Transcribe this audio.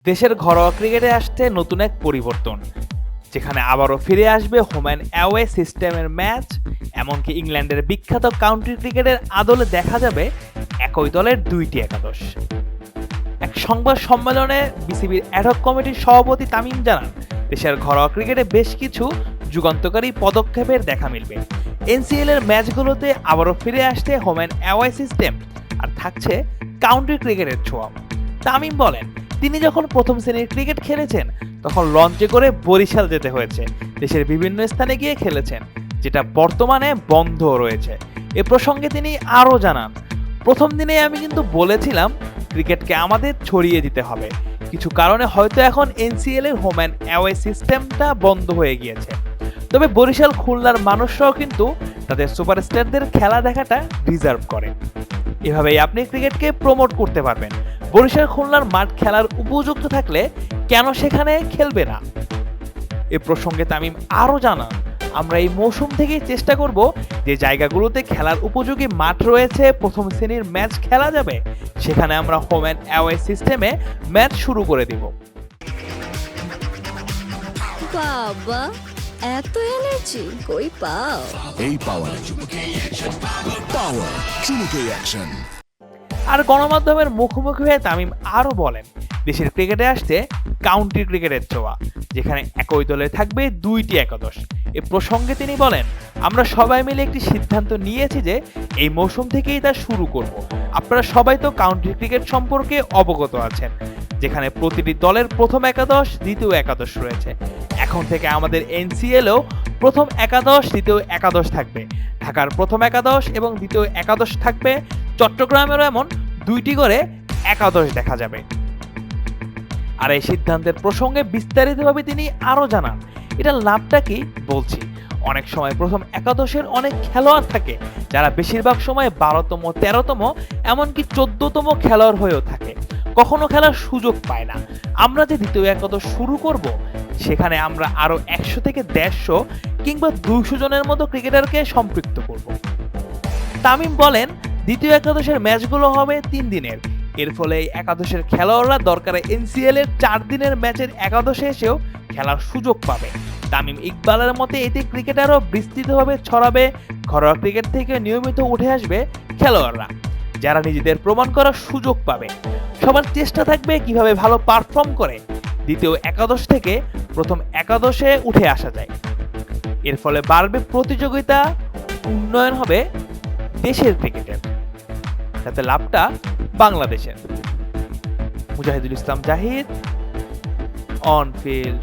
দেশের ঘরোয়া ক্রিকেটে আসছে নতুন এক পরিবর্তন, যেখানে আবারও ফিরে আসবে হোম অ্যান্ড অ্যাওয়ে সিস্টেমের ম্যাচ। এমনকি ইংল্যান্ডের বিখ্যাত কাউন্টি ক্রিকেটের আদলে দেখা যাবে একই দলের দুইটি একাদশ। এক সংবাদ সম্মেলনে বিসিবির অ্যাডহক কমিটির সভাপতি তামিম জানান, দেশের ঘরোয়া ক্রিকেটে বেশ কিছু যুগান্তকারী পদক্ষেপের দেখা মিলবে। এনসিএল এর ম্যাচগুলোতে আবারও ফিরে আসছে হোম অ্যান্ড অ্যাওয়ে সিস্টেম, আর থাকছে কাউন্টি ক্রিকেটের ছোঁয়া। তামিম বলেন, তিনি যখন প্রথম শ্রেণীর ক্রিকেট খেলেছেন তখন লঞ্চে করে বরিশাল যেতে হয়েছে, দেশের বিভিন্ন স্থানে গিয়ে খেলেছেন, যেটা বর্তমানে বন্ধ রয়েছে। এ প্রসঙ্গে তিনি আরও জানান, প্রথম দিনে আমি কিন্তু বলেছিলাম ক্রিকেটকে আমাদের ছড়িয়ে দিতে হবে। কিছু কারণে হয়তো এখন এনসিএল এর হোম অ্যান্ড অ্যাওয়ে সিস্টেমটা বন্ধ হয়ে গিয়েছে, তবে বরিশাল খুলনার মানুষরাও কিন্তু তাদের সুপারস্টারদের খেলা দেখাটা রিজার্ভ করে। এভাবেই আপনি ক্রিকেটকে প্রমোট করতে পারবেন। বরিশাল খুলনার মাঠ খেলার উপযুক্ত থাকলে কেন সেখানে খেলবে না? এ প্রসঙ্গে তামিম আরও জানান, আমরা এই মৌসুম থেকেই চেষ্টা করব যে জায়গাগুলোতে খেলার উপযোগী মাঠ রয়েছে, প্রথম শ্রেণীর ম্যাচ খেলা যাবে, সেখানে আমরা হোম অ্যান্ড অ্যাওয়ে সিস্টেমে ম্যাচ শুরু করে দিব। বাবা, এত এনার্জি কই পাও? এই পাওয়ার চুমুকে অ্যাকশন। আর গণমাধ্যমের মুখোমুখি হয়ে তামিম আরও বলেন, দেশের ক্রিকেটে আসছে কাউন্টি ক্রিকেটের ছোঁয়া, যেখানে একই দলে থাকবে দুইটি একাদশ। এ প্রসঙ্গে তিনি বলেন, আমরা সবাই মিলে একটি সিদ্ধান্ত নিয়েছি যে এই মৌসুম থেকেই তা শুরু করব। আপনারা সবাই তো কাউন্টি ক্রিকেট সম্পর্কে অবগত আছেন, যেখানে প্রতিটি দলের প্রথম একাদশ, দ্বিতীয় একাদশ রয়েছে। এখন থেকে আমাদের এনসিএলও প্রথম একাদশ, দ্বিতীয় একাদশ থাকবে। ঢাকার প্রথম একাদশ এবং দ্বিতীয় একাদশ থাকবে। চট্টগ্রামেরও এমন দুইটি করে একাদশ দেখা যাবে। আর এই সিদ্ধান্তের প্রসঙ্গে বিস্তারিতভাবে তিনি আরও জানান, এটা লাভটা কি বলছি, অনেক সময় প্রথম একাদশের অনেক খেলোয়াড় থাকে যারা বেশিরভাগ সময় 12তম, 13তম, এমনকি 14তম খেলোয়াড় হয়েও থাকে, কখনো খেলার সুযোগ পায় না। আমরা যে দ্বিতীয় একাদশ শুরু করব, সেখানে আমরা আরও 100 থেকে 150 কিংবা 200 জনের মতো ক্রিকেটারকে সম্পৃক্ত করব। তামিম বলেন, দ্বিতীয় একাদশের ম্যাচগুলো হবে 3 দিনের। এর ফলে এই একাদশের খেলোয়াড়রা দরকারে এনসিএল এর 4 দিনের ম্যাচের একাদশে এসেও খেলার সুযোগ পাবে। তামিম ইকবালের মতে এতে ক্রিকেট আরও বিস্তৃতভাবে ছড়াবে। ঘরোয়া ক্রিকেট থেকে নিয়মিত উঠে আসবে খেলোয়াড়রা, যারা নিজেদের প্রমাণ করার সুযোগ পাবে। সবার চেষ্টা থাকবে কিভাবে ভালো পারফর্ম করে দ্বিতীয় একাদশ থেকে প্রথম একাদশে উঠে আসা যায়। এর ফলে বাড়বে প্রতিযোগিতা, উন্নয়ন হবে দেশের ক্রিকেটের, যাতে লাভটা বাংলাদেশের। Mujahidul Islam Zahid, on field.